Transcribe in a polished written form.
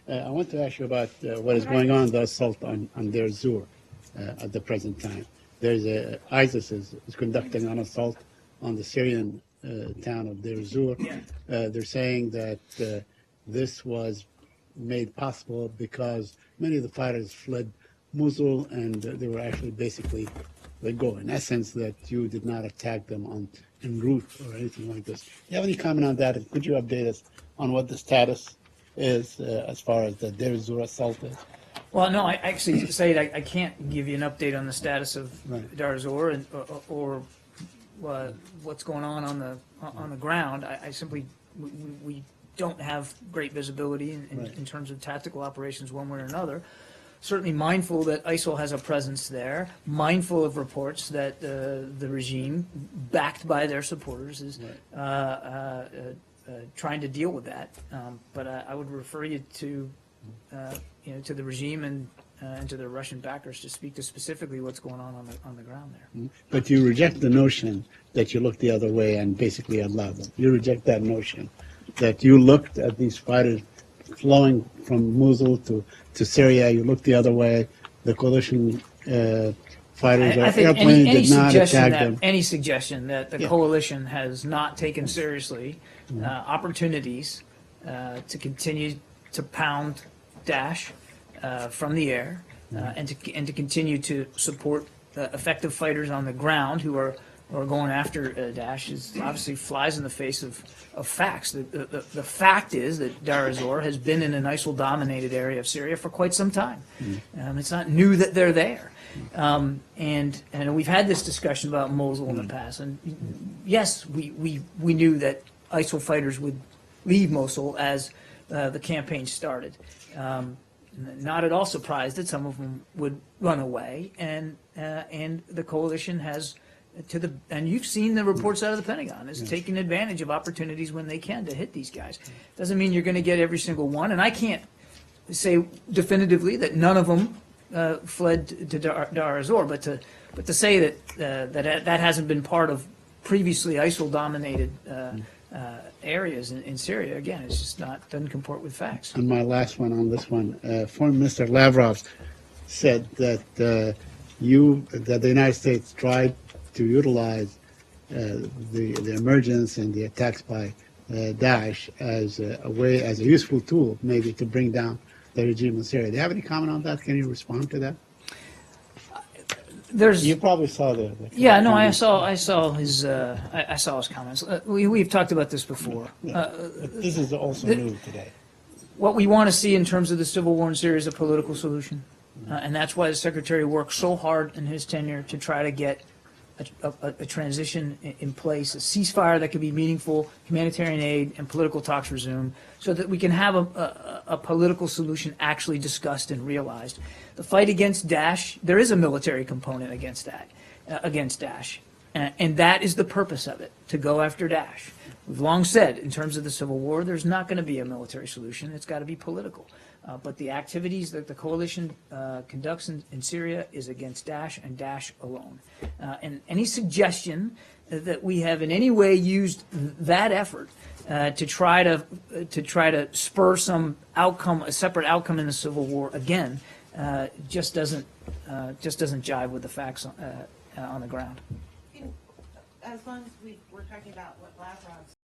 I want to ask you about what is going on, the assault on Deir ez-Zor at the present time. ISIS is conducting an assault on the Syrian town of Deir ez-Zor. They're saying that this was made possible because many of the fighters fled Mosul, and they were actually basically let go. In essence, that you did not attack them en route or anything like this. Do you have any comment on that? And could you update us on what the status is as far as the Deir ez-Zor assault is? Well, no, I actually say I can't give you an update on the status of Deir ez-Zor or what's going on the ground. I simply we don't have great visibility in terms of tactical operations one way or another. Certainly mindful that ISIL has a presence there, mindful of reports that the regime, backed by their supporters, is trying to deal with that. But I would refer you to to the regime and to the Russian backers to speak to specifically what's going on the ground there. But you reject the notion that you look the other way and basically allow them. You reject that notion that you looked at these fighters flowing from Mosul to Syria, you looked the other way, the coalition fighters or airplanes did not attack them. Any suggestion that the coalition has not taken seriously opportunities to continue to pound Daesh from the air and to continue to support effective fighters on the ground who are going after Daesh is obviously flies in the face of facts. The fact is that Deir ez-Zor has been in an ISIL-dominated area of Syria for quite some time. It's not new that they're there. And we've had this discussion about Mosul in the past. And yes, we knew that ISIL fighters would leave Mosul as the campaign started. Not at all surprised that some of them would run away. And the coalition has and you've seen the reports out of the Pentagon, is taking advantage of opportunities when they can to hit these guys. Doesn't mean you're going to get every single one, and I can't say definitively that none of them fled to Deir ez-Zor, but to say that hasn't been part of previously ISIL-dominated areas in Syria, again, it's just doesn't comport with facts. And my last one on this one, Foreign Minister Lavrov said that the United States tried to utilize the emergence and the attacks by Daesh as a useful tool, maybe to bring down the regime in Syria. Do you have any comment on that? Can you respond to that? You probably saw the I saw his comments. We've talked about this before. This is also new today. What we want to see in terms of the civil war in Syria is a political solution, and that's why the Secretary worked so hard in his tenure to try to get a transition in place, a ceasefire that could be meaningful, humanitarian aid, and political talks resume, so that we can have a political solution actually discussed and realized. The fight against Daesh, there is a military component against Daesh, and that is the purpose of it, to go after Daesh. We've long said, in terms of the civil war, there's not going to be a military solution. It's got to be political. But the activities that the coalition conducts in Syria is against Daesh and Daesh alone. And any suggestion that we have in any way used that effort to try to spur some outcome, a separate outcome in the civil war, again, just doesn't jive with the facts on the ground. As long as we're talking about what Lavrov